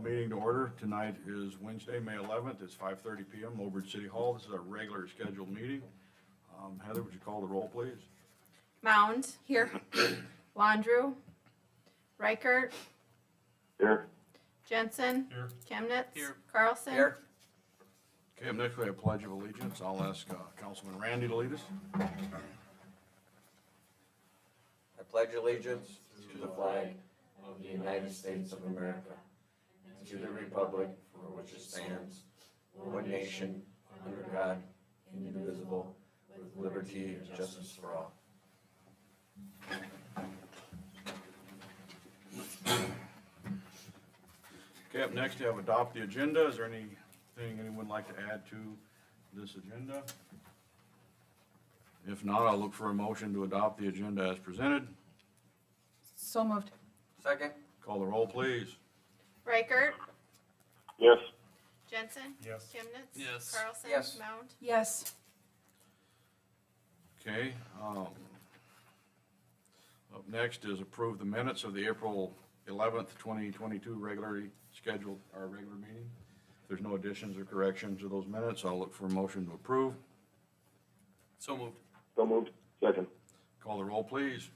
the meeting to order. Tonight is Wednesday, May 11th. It's 5:30 PM, Mobridge City Hall. This is our regular scheduled meeting. Heather, would you call the roll, please? Mound. Here. Landrieu. Reichert. Here. Jensen. Here. Chemnitz. Here. Carlson. Here. Okay, up next we have Pledge of Allegiance. I'll ask Councilman Randy to lead us. I pledge allegiance to the flag of the United States of America and to the republic for which it stands, one nation, under God, indivisible, with liberty and justice for all. Okay, up next you have adopt the agenda. Is there anything anyone would like to add to this agenda? If not, I'll look for a motion to adopt the agenda as presented. So moved. Second? Call the roll, please. Reichert. Yes. Jensen. Yes. Chemnitz. Yes. Carlson. Yes. Mound. Yes. Okay, up next is approve the minutes of the April 11th, 2022 regular meeting. If there's no additions or corrections to those minutes, I'll look for a motion to approve. So moved. So moved. Second. Call the roll, please.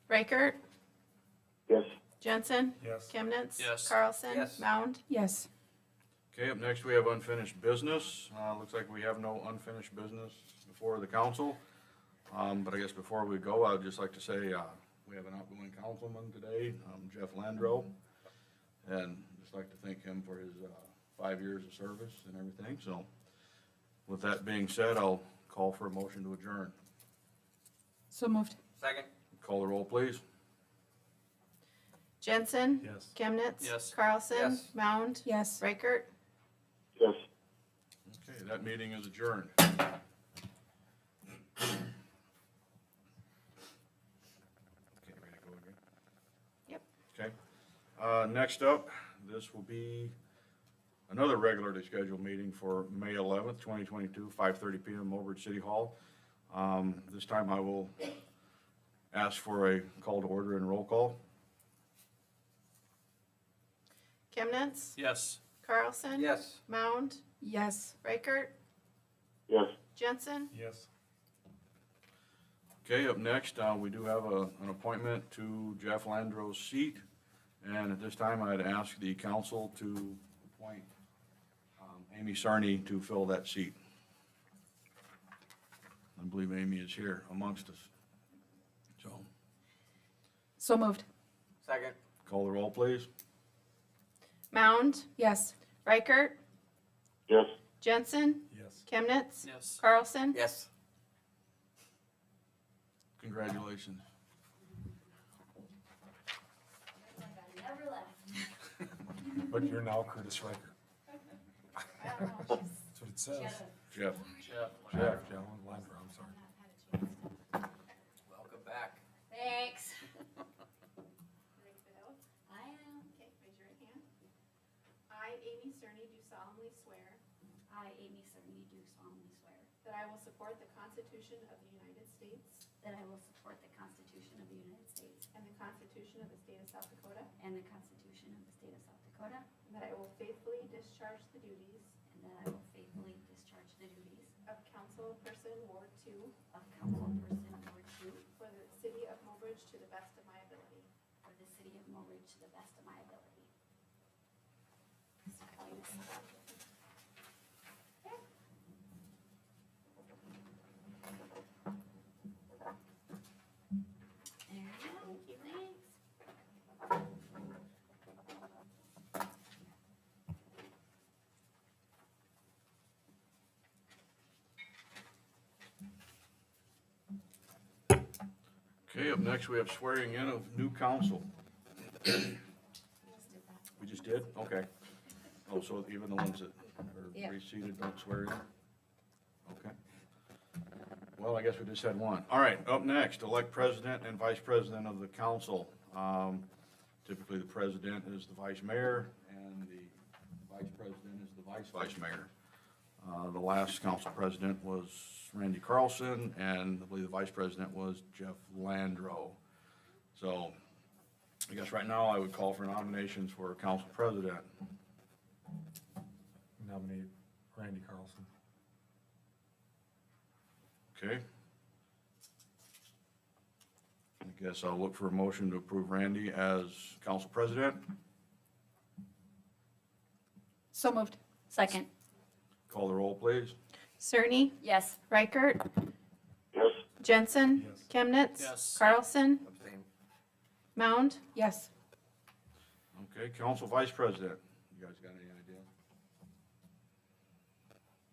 Reichert. Yes. Jensen. Yes. Chemnitz. Yes. Carlson. Yes. Mound. Yes. Okay, up next we have unfinished business. Looks like we have no unfinished business before the council. But I guess before we go, I'd just like to say, we have an outgoing councilman today, Jeff Landro. And just like to thank him for his 5 years of service and everything. So with that being said, I'll call for a motion to adjourn. So moved. Second? Call the roll, please. Jensen. Yes. Chemnitz. Yes. Carlson. Yes. Mound. Yes. Reichert. Yes. Okay, that meeting is adjourned. Okay, ready to go again? Yep. Okay, next up, this will be another regularly scheduled meeting for May 11th, 2022, 5:30 PM, Mobridge City Hall. This time I will ask for a call to order and roll call. Chemnitz. Yes. Carlson. Yes. Mound. Yes. Reichert. Yes. Jensen. Yes. Okay, up next, we do have an appointment to Jeff Landro's seat. And at this time, I'd ask the council to appoint Amy Sarney to fill that seat. I believe Amy is here amongst us. So, So moved. Second? call the roll, please. Mound. Yes. Reichert. Yes. Jensen. Yes. Chemnitz. Yes. Carlson. Yes. Congratulations. Never left. But you're now Curtis Riker. That's what it says. Jeff. Jeff, Landro, I'm sorry. Welcome back. Thanks. Ready for the oath? I am. Okay, raise your right hand. I, Amy Cerny, do solemnly swear I, Amy Cerny, do solemnly swear that I will support the Constitution of the United States that I will support the Constitution of the United States and the Constitution of the State of South Dakota, and the Constitution of the State of South Dakota, and that I will faithfully discharge the duties and that I will faithfully discharge the duties of Councilperson Ward 2 of Councilperson Ward 2 for the City of Mobridge to the best of my ability. for the City of Mobridge to the best of my ability. There you go. Thanks. Okay, up next, we have swearing in of new council. Just did that. We just did? Okay. Oh, so even the ones that Yeah. are reseated don't swear in? Okay. Well, I guess we just had one. All right, up next, elect president and vice president of the council. Typically, the president is the vice mayor, and the vice president is the vice mayor. The last council president was Randy Carlson, and I believe the vice president was Jeff Landro. So, I guess right now I would call for nominations for council president. Nominate Randy Carlson. Okay. I guess I'll look for a motion to approve Randy as council president. So moved. Second. Call the roll, please. Cerny, Yes. Reichert, yes, Jensen, Yes. Chemnitz, Yes. Carlson, Abstain. Mound, Yes. Okay, council vice president. You guys got any idea?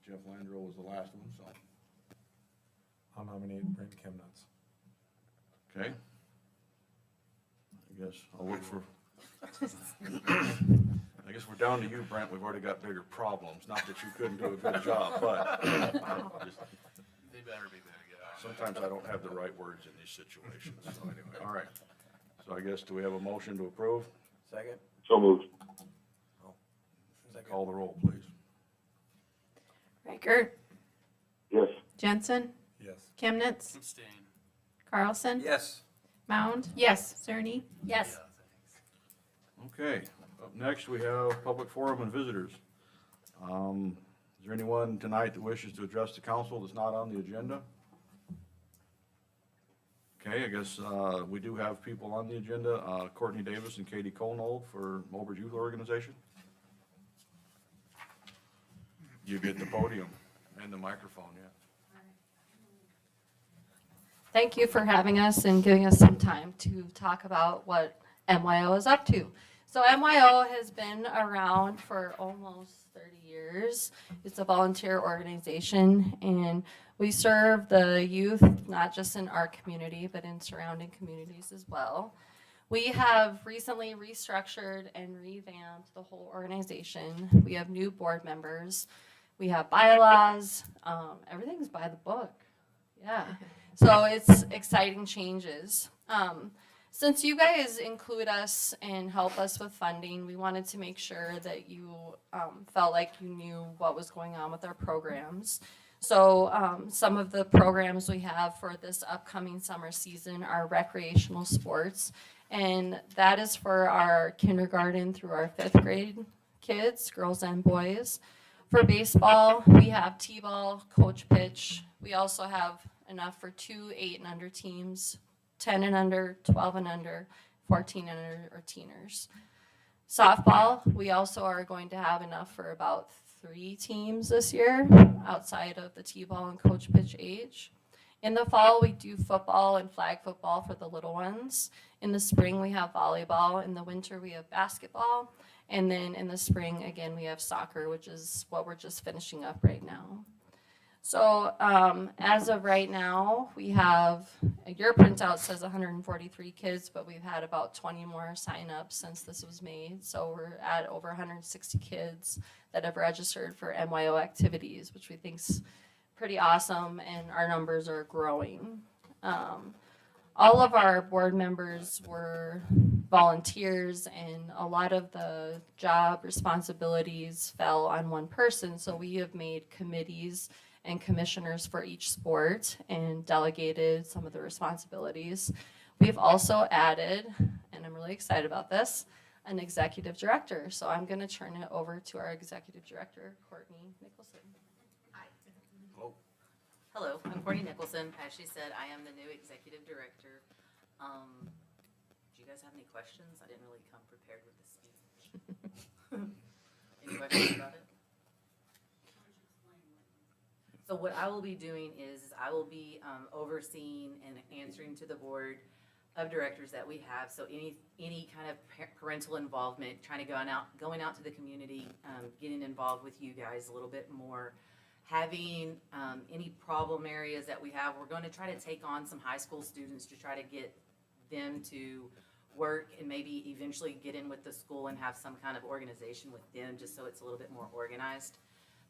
Jeff Landrill was the last one, so, I'll nominate Brent Chemnitz. okay. I guess I'll look for. I guess we're down to you, Brent. We've already got bigger problems. Not that you couldn't do a good job, but just, They better be big, yeah. sometimes I don't have the right words in these situations. So anyway, all right. So I guess, do we have a motion to approve? Second? so moved, Call the roll, please. Reichert, yes, Jensen, Yes. Chemnitz, Abstain. Carlson, Yes. Mound, Yes. Cerny, Yes. Okay, up next we have public forum and visitors. Is there anyone tonight that wishes to address the council that's not on the agenda? Okay, I guess, we do have people on the agenda, Courtney Davis and Katie Colnold for Mobridge Youth Organization. You get the podium and the microphone, yeah. Thank you for having us and giving us some time to talk about what MYO is up to. So MYO has been around for almost 30 years. It's a volunteer organization, and we serve the youth not just in our community but in surrounding communities as well. We have recently restructured and revamped the whole organization. We have new board members. We have bylaws. Everything's by the book. Yeah. So it's exciting changes. Since you guys include us and help us with funding, we wanted to make sure that you felt like you knew what was going on with our programs. So some of the programs we have for this upcoming summer season are recreational sports, and that is for our kindergarten through our 5th grade kids, girls and boys. For baseball, we have t-ball, coach pitch. We also have enough for 2 8 and under teams, 10 and under, 12 and under, 14 and under, or teeners. Softball, we also are going to have enough for about 3 teams this year outside of the t-ball and coach pitch age. In the fall, we do football and flag football for the little ones. In the spring, we have volleyball. In the winter, we have basketball. And then in the spring, again, we have soccer, which is what we're just finishing up right now. So as of right now, we have, your printout says 143 kids, but we've had about 20 more sign up since this was made. So we're at over 160 kids that have registered for MYO activities, which we think's pretty awesome, and our numbers are growing. All of our board members were volunteers, and a lot of the job responsibilities fell on one person. So we have made committees and commissioners for each sport and delegated some of the responsibilities. We've also added, and I'm really excited about this, an executive director. So I'm going to turn it over to our executive director, Courtney Nicholson. Hello, I'm Courtney Nicholson. As she said, I am the new executive director. Do you guys have any questions? I didn't really come prepared with this speech. Any questions about it? So what I will be doing is I will be overseeing and answering to the board of directors that we have. So any kind of parental involvement, trying to going out to the community, getting involved with you guys a little bit more. Having any problem areas that we have, we're going to try to take on some high school students to try to get them to work and maybe eventually get in with the school and have some kind of organization with them, just so it's a little bit more organized.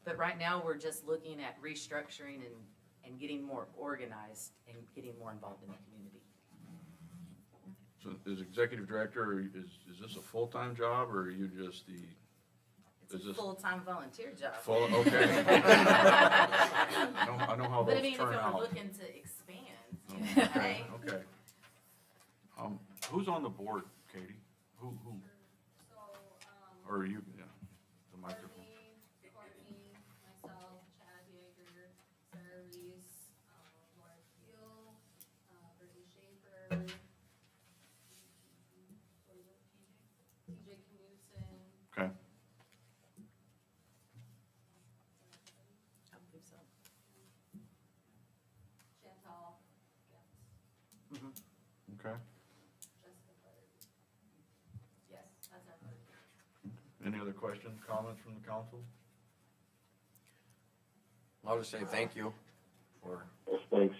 But right now, we're just looking at restructuring and getting more organized and getting more involved in the community. So as executive director, is this a full-time job, or are you just the? It's a full-time volunteer job. Okay. I know how But I those mean, if turn you're out. looking to expand, Okay, okay. Who's on the board Katie? Who? So, Or you, yeah, the microphone. Courtney, myself, Chad Yeager, Sarah Reese, Laura Keel, Brittany Schaefer, TJ Knudsen. Okay, I believe so. Chantal, yes, okay. Jessica Butterby. Yes, that's our party. Any other questions, comments from the council? I'll just say thank you for Yes, thanks.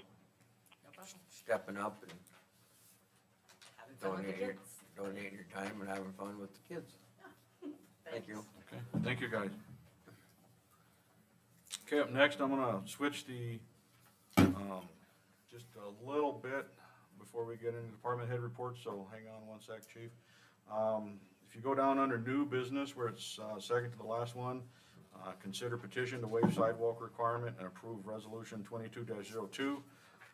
No problem. stepping up and Having fun with the donating, kids. donating your time and having fun with the kids. Thank you. Okay, thank you, guys. Okay, up next, I'm gonna switch just a little bit before we get into department head reports, so hang on one sec, chief. If you go down under new business, where it's, second to the last one, consider petition to waive sidewalk requirement and approve resolution 22-02.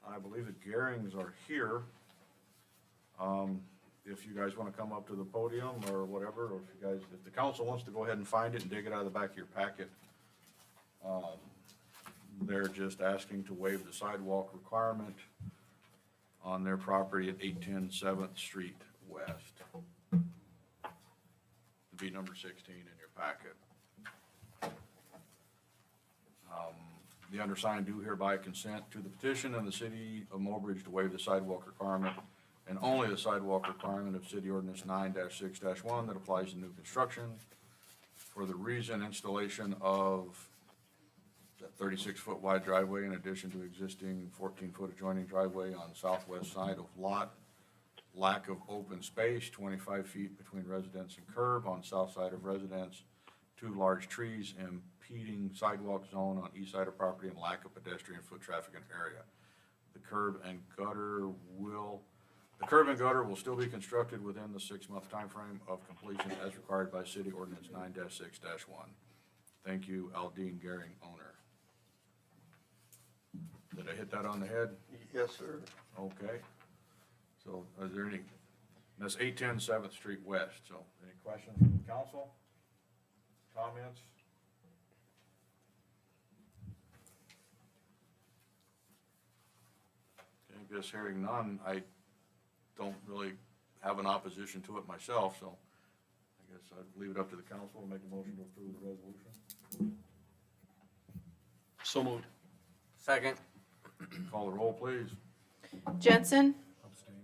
I believe the Garings are here. If you guys wanna come up to the podium or whatever, or if the council wants to go ahead and find it and dig it out of the back of your packet. They're just asking to waive the sidewalk requirement on their property at 810 7th Street West. It'd be number 16 in your packet. The undersigned do hereby consent to the petition of the city of Mobridge to waive the sidewalk requirement and only the sidewalk requirement of city ordinance 9-6-1 that applies to new construction for the reason installation of that 36-foot wide driveway in addition to existing 14-foot adjoining driveway on the southwest side of lot, lack of open space, 25 feet between residence and curb on south side of residence, 2 large trees impeding sidewalk zone on east side of property, and lack of pedestrian foot traffic in area. The curb and gutter will still be constructed within the 6-month timeframe of completion as required by city ordinance 9-6-1. Thank you, Aldine Garing, owner. Did I hit that on the head? Yes, sir. Okay. So is there any, that's 810 7th Street West, so any questions from the council? Comments? Okay, I guess hearing none, I don't really have an opposition to it myself, so I guess I'd leave it up to the council to make a motion to approve the resolution. So moved. Second. Call the roll, please. Jensen, Abstain.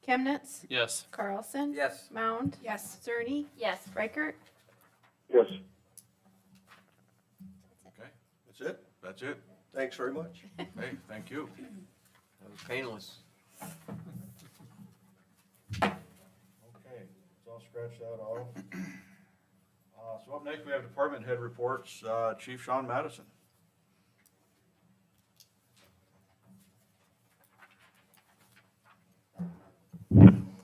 Chemnitz, Yes. Carlson. Yes. Mound, Yes. Cerny, Yes. Reichert. Yes, Okay, That's it? that's it. Thanks very much. Hey, thank you. That was painless. Okay, so I'll scratch that off. So up next, we have department head reports. Chief Sean Madison.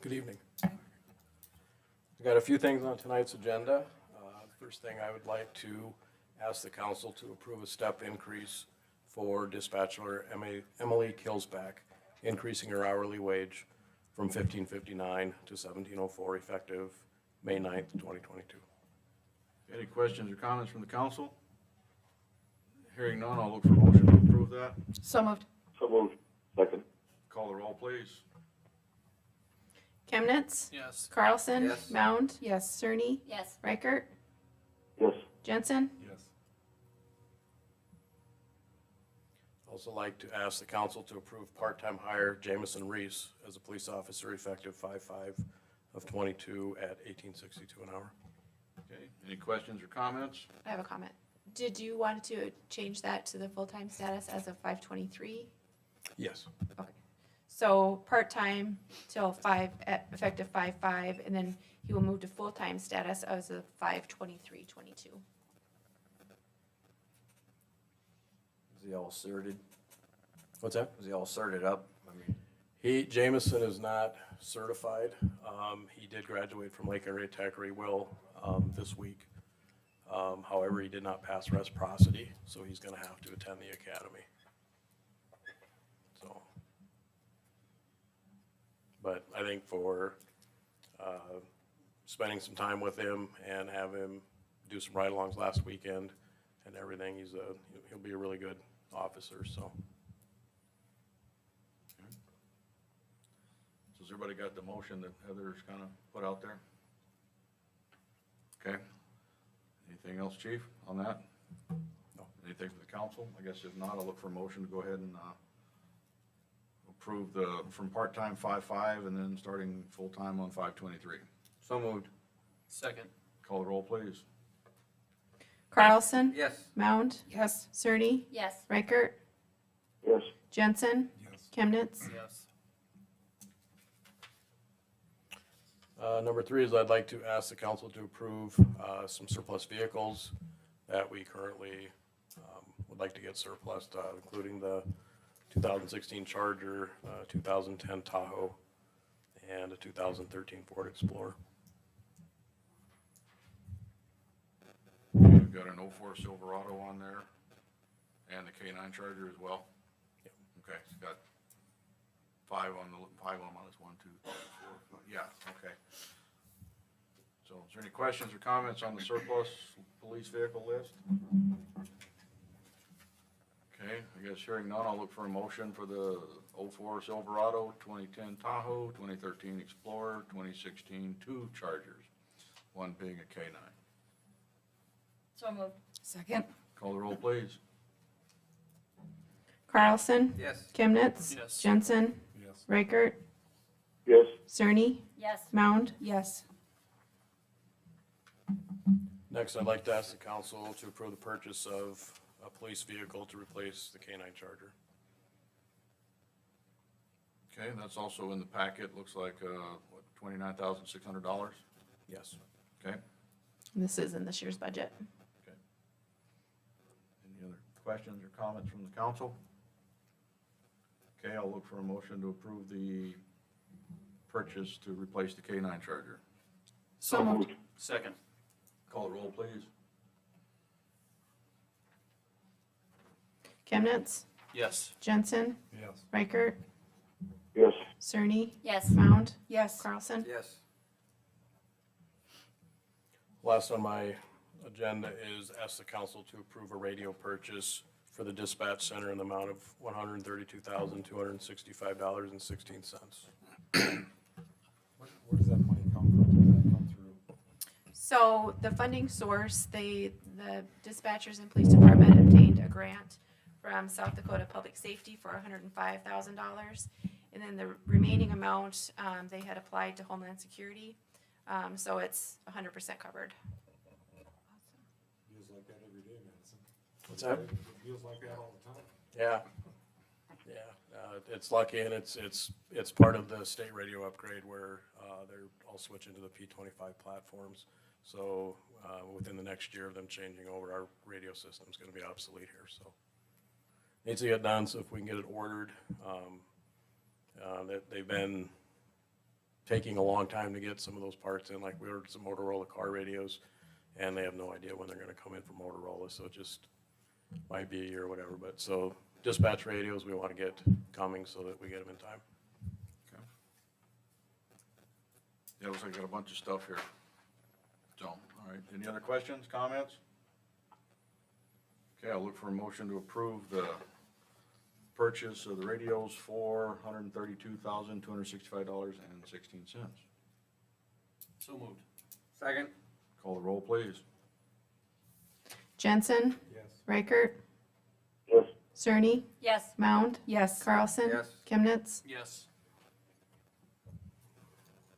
Good evening. We've got a few things on tonight's agenda. First thing, I would like to ask the council to approve a step increase for dispatcher Emily Killsback, increasing her hourly wage from $15.59 to $17.04 effective May 9th, 2022. Any questions or comments from the council? Hearing none, I'll look for a motion to approve that. So moved. so moved. Second. Call the roll, please. Chemnitz, Yes. Carlson. Yes. Mound, Yes. Cerny, Yes. Reichert, Yes, Jensen. Yes. Also like to ask the council to approve part-time hire Jamison Reese as a police officer effective 5/5 of '22 at $18.62 an hour. Okay, any questions or comments? I have a comment. Did you want to change that to the full-time status as of 5/23? Yes. Okay. So part-time till effective 5/5, and then he will move to full-time status as of 5/23/22. Is he all certed? What's that? Is he all certed up? I mean, Jamison is not certified. He did graduate from Lake Area Tech, or he will, this week. However, he did not pass reciprocity, so he's gonna have to attend the academy. So. But I think for spending some time with him and have him do some ride-alongs last weekend and everything, he'll be a really good officer, so. So has everybody got the motion that Heather's kind of put out there? Okay. Anything else, chief, on that? No. Anything from the council? I guess if not, I'll look for a motion to go ahead and approve from part-time 5/5 and then starting full-time on 5/23. So moved. Second. Call the roll, please. Carlson? Yes. Mound? Yes. Cerny? Yes. Reichert? Yes. Jensen? Yes. Chemnitz? Yes. Number 3 is I'd like to ask the council to approve some surplus vehicles that we currently would like to get surplus, including the 2016 Charger, 2010 Tahoe, and a 2013 Ford Explorer. We've got an 04 Silverado on there and the K9 Charger as well. Yep. Okay, it's got five on them on this, 1, 2, 3, 4, 5. Yeah, okay. So is there any questions or comments on the surplus police vehicle list? Okay, I guess hearing none, I'll look for a motion for the 04 Silverado, 2010 Tahoe, 2013 Explorer, 2016 2 Chargers, one being a K9. So moved. Second. Call the roll, please. Carlson? Yes. Chemnitz? Yes. Jensen? Yes. Reichert? Yes. Cerny? Yes. Mound? Yes. Next, I'd like to ask the council to approve the purchase of a police vehicle to replace the K9 Charger. Okay, that's also in the packet, looks like, what, $29,600? Yes. Okay, This is in this year's budget. any other questions or comments from the council? Okay, I'll look for a motion to approve the purchase to replace the K9 Charger. So moved. Second. Call the roll, please. Chemnitz? Yes. Jensen? Yes. Reichert? Yes. Cerny? Yes. Mound? Yes. Carlson? Yes. Last on my agenda is ask the council to approve a radio purchase for the dispatch center in the amount of $132,265.16. Where does that money come from? Does that come through? So the funding source, the dispatchers and police department obtained a grant from South Dakota Public Safety for $105,000. And then the remaining amount, they had applied to Homeland Security. So it's 100% covered. Feels like that every day, Madison. What's that? It feels like that all the time. Yeah. It's lucky, and it's part of the state radio upgrade where they're all switching to the P25 platforms. So within the next year of them changing over, our radio system's gonna be obsolete here, so. Needs to get done, so if we can get it ordered. They've been taking a long time to get some of those parts in, like we ordered some Motorola car radios, and they have no idea when they're gonna come in from Motorola, so it just might be a year or whatever, but so dispatch radios we wanna get coming so that we get them in time. Okay. Yeah, looks like I got a bunch of stuff here. So, all right, any other questions, comments? Okay, I'll look for a motion to approve the purchase of the radios for $132,265.16. So moved. Second. Call the roll, please. Jensen? Yes. Reichert? Yes. Cerny? Yes. Mound? Yes. Carlson? Yes. Chemnitz? Yes.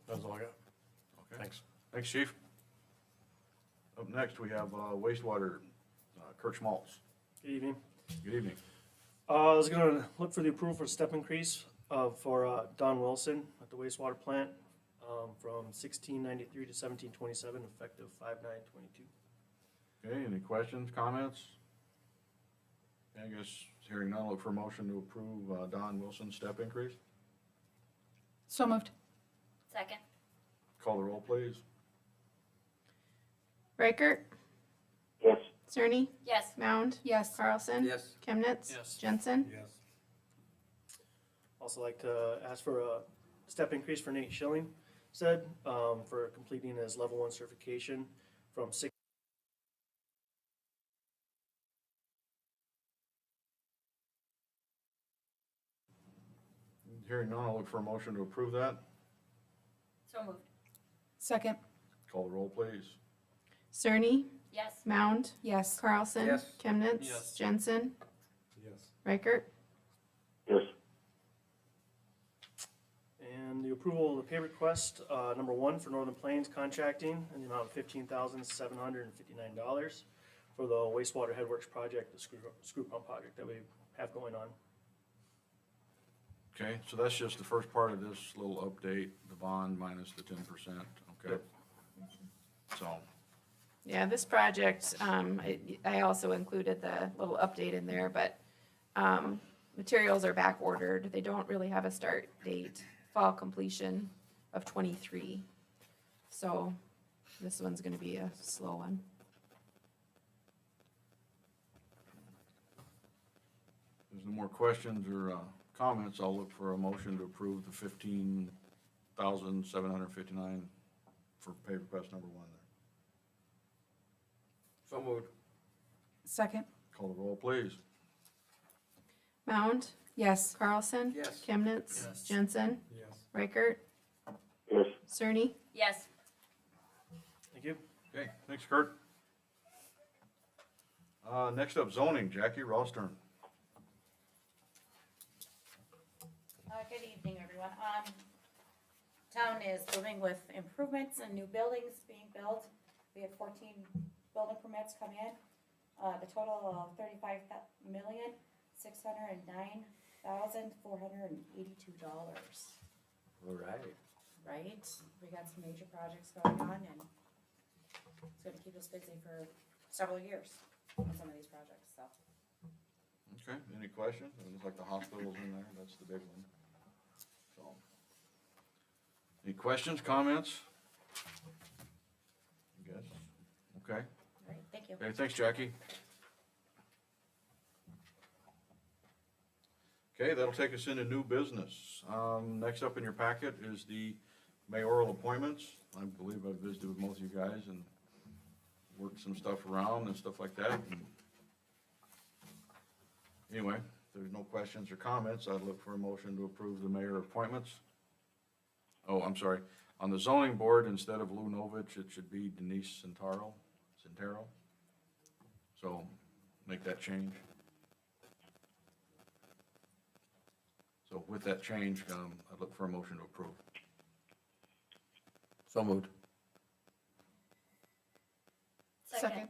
That's all I got. Okay. Thanks. Thanks, chief. Up next, we have wastewater, Kurt Schmaltz. Good evening. Good evening. I was going to look for the approval for step increase for Don Wilson at the wastewater plant from 1693 to 1727, effective 5/9/22. Okay, any questions, comments? I guess hearing none, I'll look for a motion to approve Don Wilson's step increase. So moved. Second. Call the roll, please. Reichert? Yes. Cerny? Yes. Mound? Yes. Carlson? Yes. Chemnitz? Yes. Jensen? Yes. Also like to ask for a step increase for Nate Schilling, said, for completing his level 1 certification from 6. Hearing none, I'll look for a motion to approve that. So moved. Second. Call the roll, please. Cerny, Yes. Mound, Yes. Carlson. Yes. Chemnitz. Yes. Jensen, Yes. Reichert. Yes. And the approval of the pay request, number 1 for Northern Plains Contracting in the amount of $15,759 for the wastewater headworks project, the screw pump project that we have going on. Okay, so that's just the first part of this little update, the bond minus the 10%, okay? Yep. So, Yeah, this project, I also included the little update in there, but, materials are back ordered. They don't really have a start date, fall completion of 23. So this one's gonna be a slow one. if there's no more questions or, comments, I'll look for a motion to approve the 15,759 for pay request number 1 there. So moved. Second. Call the roll, please. Mound, Yes. Carlson. Yes. Chemnitz. Yes. Jensen, Yes. Reichert, Yes. Cerny. Yes. Thank you. Okay, thanks, Kurt. Next up, zoning, Jackie Rostern. Good evening, everyone. Town is moving with improvements and new buildings being built. We had 14 building permits come in. The total of $35,609,482. All right. Right? We got some major projects going on, and it's gonna keep us busy for several years on some of these projects, so. Okay, any questions? It looks like the hospital's in there, that's the big one. So, any questions, comments? I guess, okay. All right, thank you. Okay, thanks, Jackie. Okay, that'll take us into new business. Next up in your packet is the mayoral appointments. I believe I've visited with most of you guys and worked some stuff around and stuff like that. And anyway, if there's no questions or comments, I'd look for a motion to approve the mayor appointments. Oh, I'm sorry. On the zoning board, instead of Lou Novich, it should be Denise Centaro. So make that change. So with that change, I'd look for a motion to approve. So moved. Second.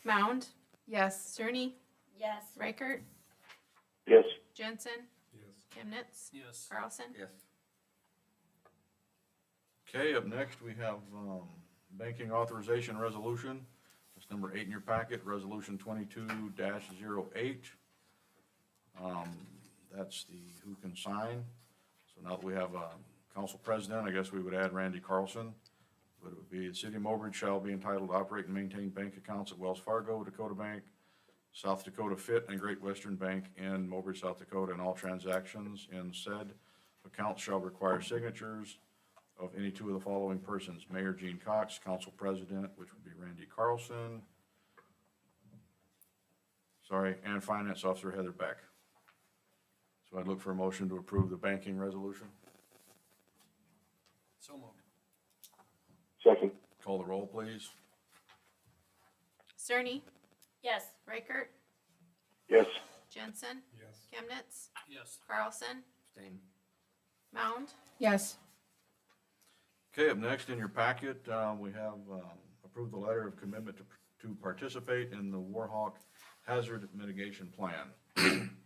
Mound, Yes. Cerny, Yes. Reichert, Yes. Jensen, Yes. Chemnitz, Yes. Carlson. Yes. Okay, up next, we have, banking authorization resolution. It's number 8 in your packet, resolution 22-08. That's the who can sign. So now that we have a council president, I guess we would add Randy Carlson. But it would be, the city of Mobridge shall be entitled to operate and maintain bank accounts at Wells Fargo, Dakota Bank, South Dakota Fit, and Great Western Bank in Mobridge, South Dakota, and all transactions in said accounts shall require signatures of any 2 of the following persons: Mayor Gene Cox, council president, which would be Randy Carlson, and finance officer Heather Beck. So I'd look for a motion to approve the banking resolution. So moved. Second. Call the roll, please. Cerny, Yes. Reichert, Yes. Jensen, Yes. Chemnitz, Yes. Carlson, Abstain. Mound. Yes. Okay, up next in your packet, we have approved the letter of commitment to participate in the Warhawk Hazard Mitigation Plan. Can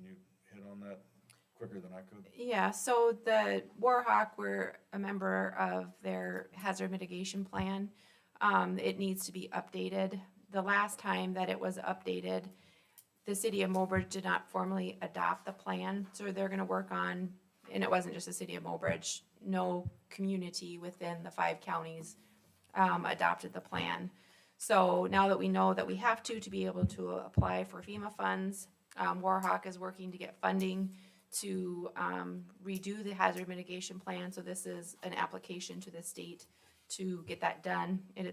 you hit on that quicker than I could? Yeah, so the Warhawk, we're a member of their hazard mitigation plan. It needs to be updated. The last time that it was updated, the city of Mobridge did not formally adopt the plan, so they're gonna work on, and it wasn't just the city of Mobridge, no community within the 5 counties adopted the plan. So now that we know that we have to be able to apply for FEMA funds, Warhawk is working to get funding to redo the hazard mitigation plan. So this is an application to the state to get that done. And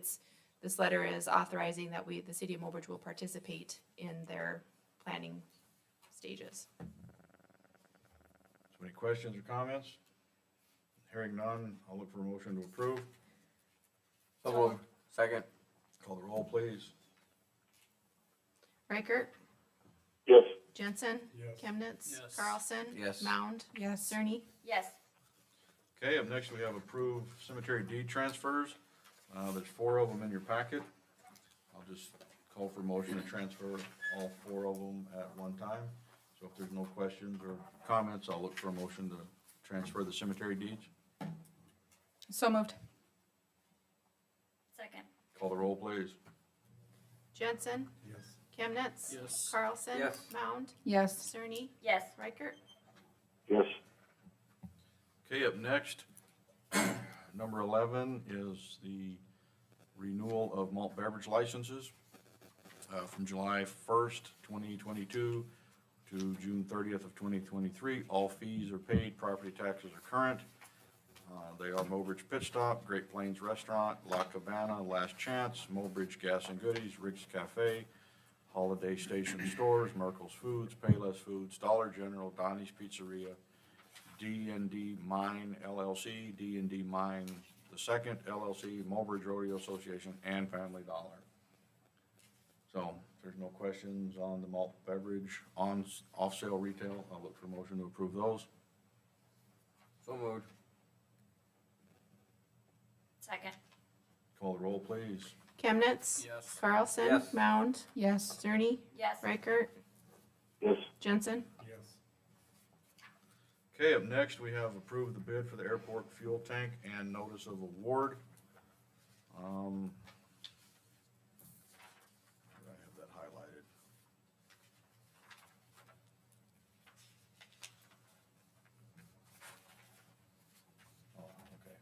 this letter is authorizing that the city of Mobridge will participate in their planning stages. So any questions or comments? Hearing none, I'll look for a motion to approve. So moved. Second. Call the roll, please. Reichert, Yes. Jensen, Yes. Chemnitz, Yes. Carlson, Yes. Mound, Yes. Cerny. Yes. Okay, up next we have approved cemetery deed transfers. There's 4 of them in your packet. I'll just call for motion to transfer all 4 of them at one time. So if there's no questions or comments, I'll look for a motion to transfer the cemetery deeds. So moved. Second. Call the roll, please. Jensen, Yes. Chemnitz. Yes. Carlson. Yes. Mound, Yes. Cerny, Yes. Reichert. Yes. Okay, up next, number 11 is the renewal of malt beverage licenses from July 1st, 2022 to June 30th of 2023. All fees are paid, property taxes are current. They are Mobridge Pit Stop, Great Plains Restaurant, La Cabana, Last Chance, Mobridge Gas and Goodies, Rick's Cafe, Holiday Station Stores, Merkel's Foods, Payless Foods, Dollar General, Donnie's Pizzeria, D&D Mine LLC, D&D Mine the Second LLC, Mobridge Rodeo Association, and Family Dollar. So, if there's no questions on the malt beverage off-sale retail, I'll look for a motion to approve those. So moved. Second. Call the roll, please. Chemnitz. Yes. Carlson. Yes. Mound, Yes. Cerny, Yes. Reichert, Yes. Jensen. Yes. Okay, up next, we have approved the bid for the airport fuel tank and notice of award. I have that highlighted. Oh, okay.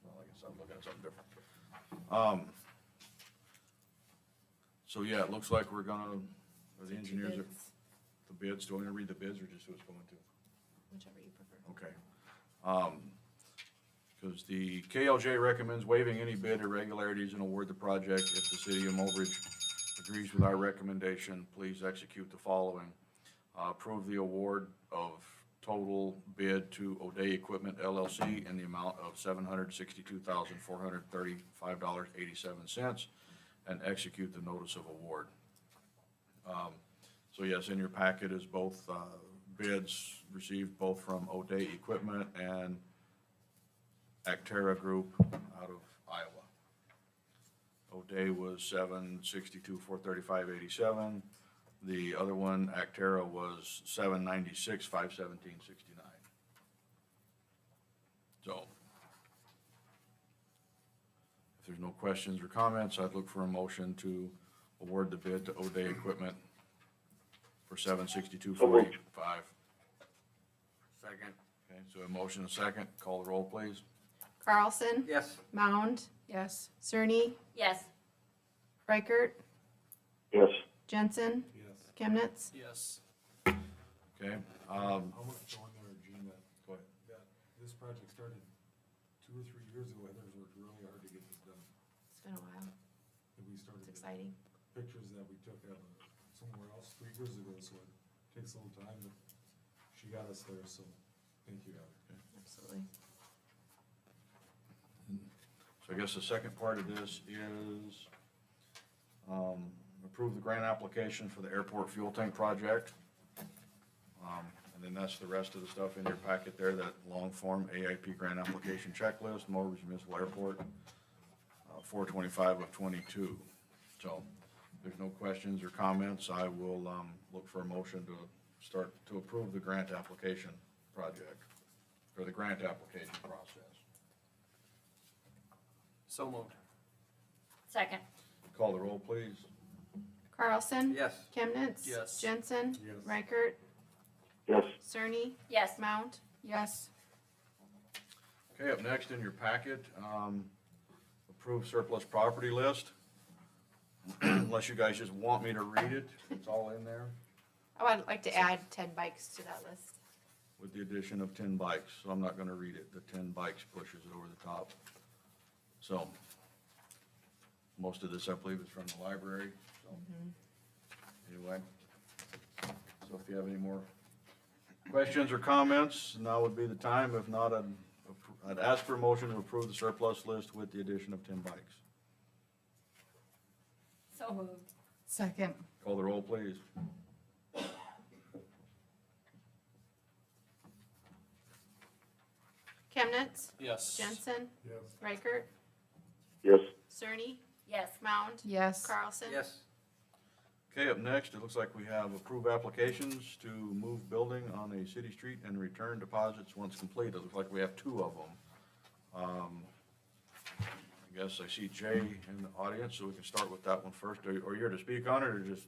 Well, I guess I'm looking at something different. So yeah, it looks like we're gonna, or the engineers are, Bids, the bids, do you want me to read the bids or just who it's going to? whichever you prefer. Okay. Because the KLJ recommends waiving any bid irregularities and award the project. If the city of Mobridge agrees with our recommendation, please execute the following. Approve the award of total bid to O'Day Equipment LLC in the amount of $762,435.87 and execute the notice of award. So yes, in your packet is both bids received both from O'Day Equipment and Actera Group out of Iowa. O'Day was $762,435.87. The other one, Actera, was $796,517.69. So, if there's no questions or comments, I'd look for a motion to award the bid to O'Day Equipment for $762,485. Second. Okay, so a motion and a second. Call the roll, please. Carlson. Yes. Mound, Yes. Cerny, Yes. Reichert, Yes. Jensen, Yes. Chemnitz. Yes. Okay, I want to throw in there, Gene, that, go ahead. that this project started 2 or 3 years ago, and there's worked really hard to get this done. It's been a while. And we started It's the exciting. pictures that we took of somewhere else 3 years ago, so it takes a little time, but she got us there, so thank you, Abby. Absolutely. So I guess the second part of this is, approve the grant application for the airport fuel tank project. And then that's the rest of the stuff in your packet there, that long form AIP grant application checklist, Mobridge Municipal Airport, 425 of 22. So, if there's no questions or comments, I will, look for a motion to start to approve the grant application project, or the grant application process. So moved. Second. Call the roll, please. Carlson. Yes. Chemnitz. Yes. Jensen. Yes. Reichert, Yes. Cerny, Yes. Mound. Yes. Okay, up next in your packet, approved surplus property list. Unless you guys just want me to read it, it's all in there. I would like to add 10 bikes to that list. with the addition of 10 bikes, so I'm not gonna read it. The 10 bikes pushes it over the top. So, most of this, I believe, is from the library, so. Anyway, so if you have any more questions or comments, now would be the time. If not, I'd ask for a motion to approve the surplus list with the addition of 10 bikes. So moved. Second. Call the roll, please. Chemnitz, Yes. Jensen, Yes. Reichert, Yes. Cerny, Yes. Mound, Yes. Carlson. Yes. Okay, up next, it looks like we have approved applications to move building on a city street and return deposits once complete. It looks like we have 2 of them. I guess I see Jay in the audience, so we can start with that one first. Are you here to speak on it, or just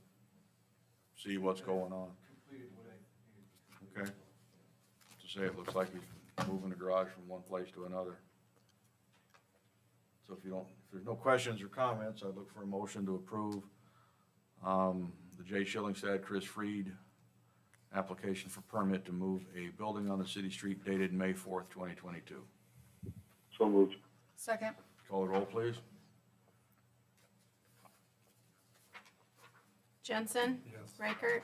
see what's going on? Okay. To say, it looks like he's moving the garage from one place to another. So if there's no questions or comments, I'd look for a motion to approve the J. Schillingstad, Chris Freed application for permit to move a building on the city street dated May 4th, 2022. So moved. Second. Call the roll, please. Jensen, Yes. Reichert,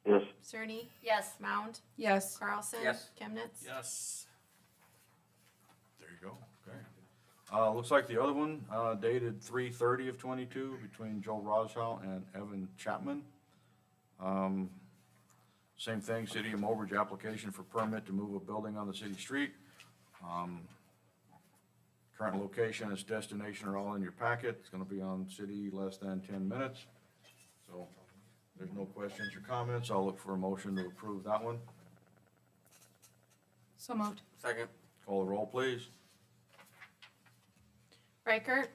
Yes. Cerny, Yes. Mound, Yes. Carlson. Yes. Chemnitz. Yes. There you go, okay. Looks like the other one, dated 3/30 of 22 between Joe Roshow and Evan Chapman. Same thing, City of Mobridge application for permit to move a building on the city street. Current location and its destination are all in your packet. It's gonna be on city less than 10 minutes. So, if there's no questions or comments, I'll look for a motion to approve that one. So moved. Second. Call the roll, please. Reichert,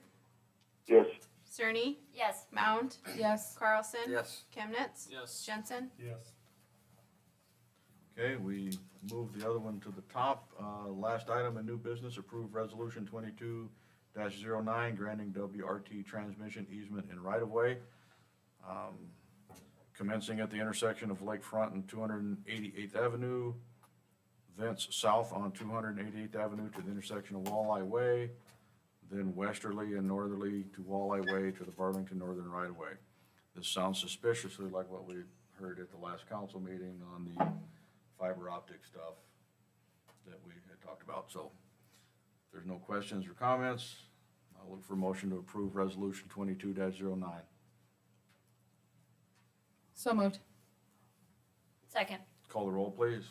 Yes. Cerny, Yes. Mound, Yes. Carlson. Yes. Chemnitz. Yes. Jensen. Yes. Okay, we moved the other one to the top. Last item in new business, approved resolution 22-09, granting WRT transmission easement in right-of-way. Commencing at the intersection of Lakefront and 288th Avenue, thence south on 288th Avenue to the intersection of Walleye Way, then westerly and northerly to Walleye Way to the Burlington Northern right-of-way. This sounds suspiciously like what we heard at the last council meeting on the fiber optic stuff that we had talked about. So if there's no questions or comments, I'll look for a motion to approve resolution 22-09. So moved. Second. Call the roll, please.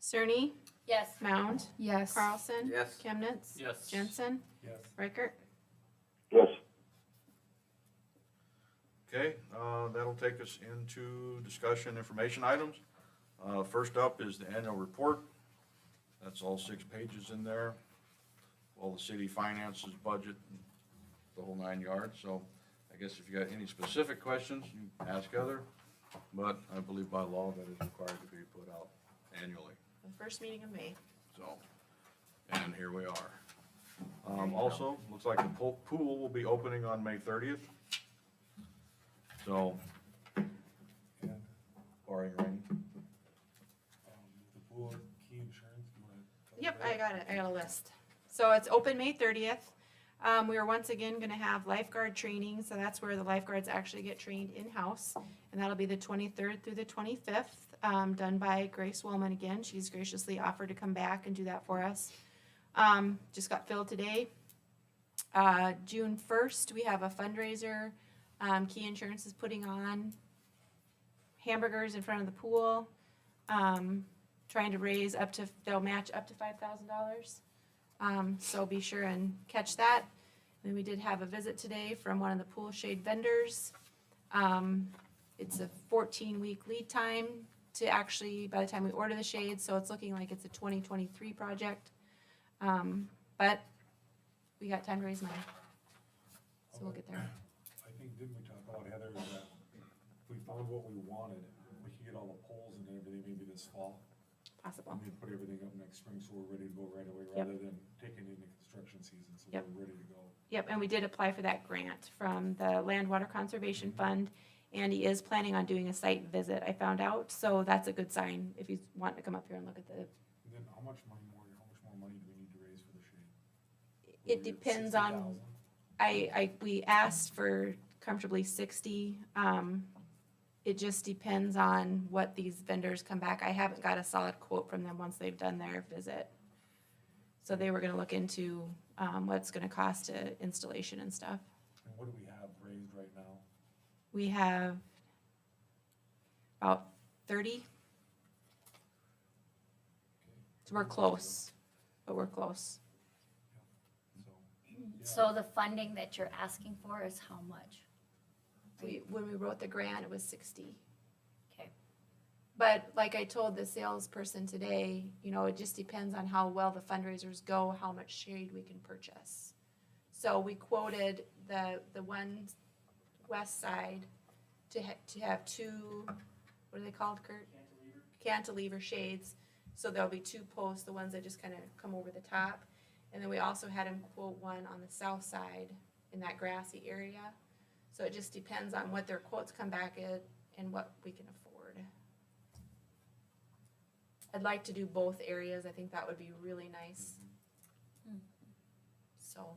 Cerny, Yes. Mound, Yes. Carlson. Yes. Chemnitz. Yes. Jensen. Yes. Reichert. Yes. Okay, that'll take us into discussion information items. First up is the annual report. That's all 6 pages in there. All the city finances, budget, the whole 9 yards. So I guess if you got any specific questions, you ask Heather. But I believe by law that is required to be put out annually. The first meeting of May. So, and here we are. Also, looks like the pool will be opening on May 30th. So, And, barring rain. the pool key insurance, you wanna? tell Yep, them I got it. I got a list. So it's open May 30th. We are once again gonna have lifeguard training, so that's where the lifeguards actually get trained in-house. And that'll be the 23rd through the 25th, done by Grace Woolman again. She's graciously offered to come back and do that for us. Just got filled today. June 1st, we have a fundraiser. Key Insurance is putting on hamburgers in front of the pool, trying to raise they'll match up to $5,000. So be sure and catch that. And then we did have a visit today from one of the pool shade vendors. It's a 14-week lead time to actually, by the time we order the shades, so it's looking like it's a 2023 project. But we got time to raise money. So we'll get there. I think, didn't we talk about, Heather, that if we found what we wanted, we could get all the poles and everything maybe this fall? Possible. And we put everything up next spring, so we're ready to go right away, Yep. rather than taking into construction season, so Yep. we're ready to go. Yep, and we did apply for that grant from the Land Water Conservation Fund, And he is planning on doing a site visit, I found out, so that's a good sign if he's wanting to come up here and look at the, And then how much more money do we need to raise for the shade? it depends on, we asked for comfortably 60. It just depends on what these vendors come back. I haven't got a solid quote from them once they've done their visit. So they were gonna look into, what it's gonna cost to installation and stuff. And what do we have raised right now? We have about 30. So we're close, but we're close. So, So the funding that you're asking for is how much? When we wrote the grant, it was 60. Okay. But like I told the salesperson today, you know, it just depends on how well the fundraisers go, how much shade we can purchase. So we quoted the one west side to have two, what are they called, Kurt? Cantilever shades. So there'll be two posts, the ones that just kind of come over the top. And then we also had him quote one on the south side in that grassy area. So it just depends on what their quotes come back at and what we can afford. I'd like to do both areas. I think that would be really nice. So,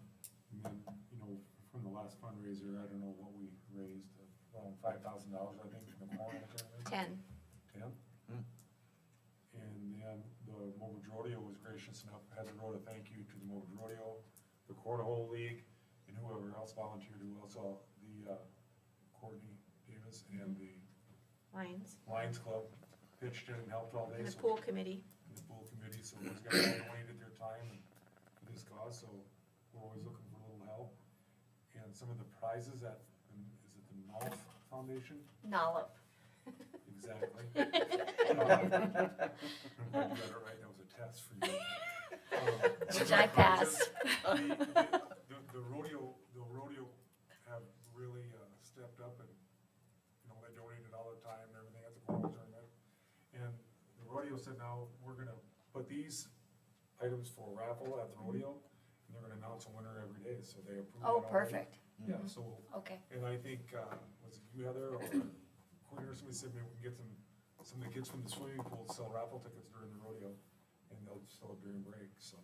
and then, you know, from the last fundraiser, I don't know what we raised, around $5,000, I think, from the corn. 10. 10? And then the Mobridge Rodeo was gracious enough, Heather wrote a thank you to the Mobridge Rodeo, the Cornhole League, and whoever else volunteered, who else, the Courtney Davis and the Lions Club pitched in and helped all day. And the So- pool committee. and the pool committee, so those guys all donated their time for this cause, so we're always looking for a little help. And some of the prizes at, is it the Knopf Foundation? Nollop. Exactly. I'm glad you got it right, that was a test for you. Which I passed. The rodeo have really stepped up and, you know, they donated all the time and everything at the cornhole tournament. And the rodeo said now, we're gonna put these items for raffle at the rodeo, and they're gonna announce a winner every day, so they approved that Oh, already. perfect. Yeah, so, Okay. and I think, was it you, Heather, or Quinn or somebody said maybe we can get some of the kids from the swimming pool to sell raffle tickets during the rodeo, and they'll sell it during break, so.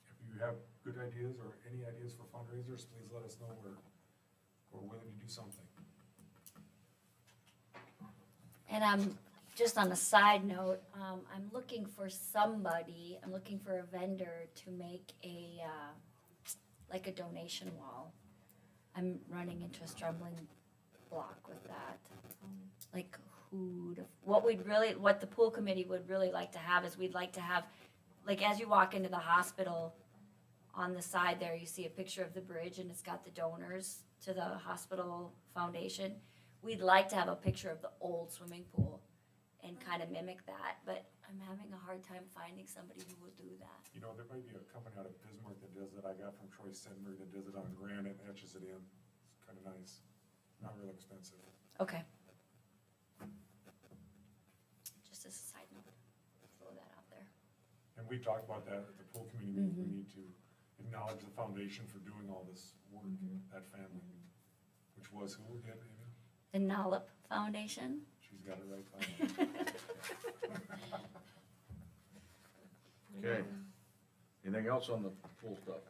If you have good ideas or any ideas for fundraisers, please let us know, we're willing to do something. And just on a side note, I'm looking for somebody, I'm looking for a vendor to make like a donation wall. I'm running into a stumbling block with that. Like what the pool committee would really like to have is we'd like to have, like as you walk into the hospital, on the side there, you see a picture of the bridge and it's got the donors to the hospital foundation. We'd like to have a picture of the old swimming pool and kind of mimic that, but I'm having a hard time finding somebody who will do that. You know, there might be a company out of Bismarck that does it, I got from Troy Sedmer that does it on granite and etches it in, it's kinda nice, not real expensive. Okay. Just as a side note, throw that out there. And we talked about that at the pool committee meeting, we need to acknowledge the foundation for doing all this work, that family, which was who again, Amy? The Nollop Foundation. She's got it right. Okay. Anything else on the pool stuff?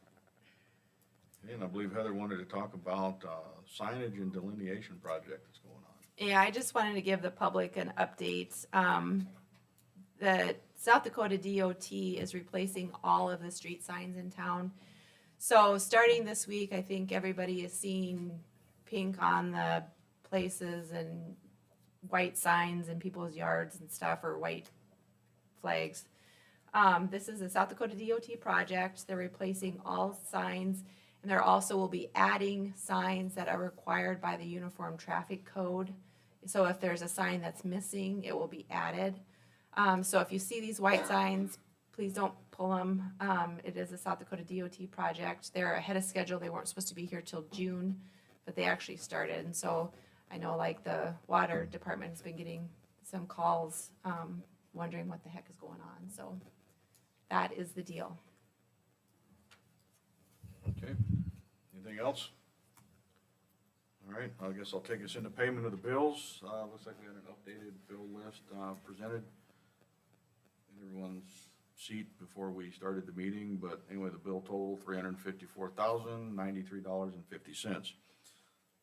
And I believe Heather wanted to talk about signage and delineation project that's going on. Yeah, I just wanted to give the public an update. The South Dakota DOT is replacing all of the street signs in town. So starting this week, I think everybody is seeing pink on the places and white signs in people's yards and stuff, or white flags. This is a South Dakota DOT project. They're replacing all signs, and there also will be adding signs that are required by the Uniform Traffic Code. So if there's a sign that's missing, it will be added. So if you see these white signs, please don't pull them. It is a South Dakota DOT project. They're ahead of schedule. They weren't supposed to be here till June, but they actually started. And so I know like the water department has been getting some calls, wondering what the heck is going on. So that is the deal. Okay. Anything else? All right, I guess I'll take us into payment of the bills. Looks like we had an updated bill list, presented in everyone's seat before we started the meeting, but anyway, the bill total, $354,093.50.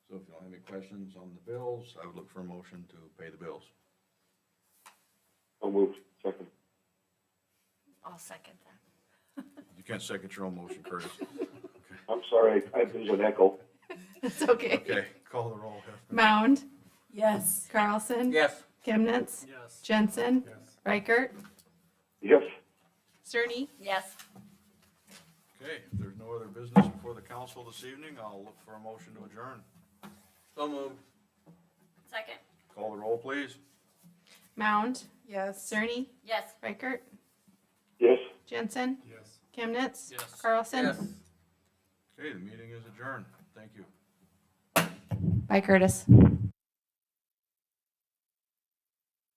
So if you don't have any questions on the bills, I would look for a motion to pay the bills. So moved. Second. I'll second that. You can't second your own motion, Curtis. I'm sorry, there's an echo. It's okay. Okay, call the roll, Hefner. Mound, Yes. Carlson. Yes. Chemnitz, Yes. Jensen, Yes. Reichert, Yes. Cerny. Yes. Okay, if there's no other business before the council this evening, I'll look for a motion to adjourn. So moved. Second. Call the roll, please. Mound, Yes. Cerny, Yes. Reichert, Yes. Jensen, Yes. Chemnitz, Yes. Carlson. Yes. Okay, the meeting is adjourned. Thank you. Bye, Curtis.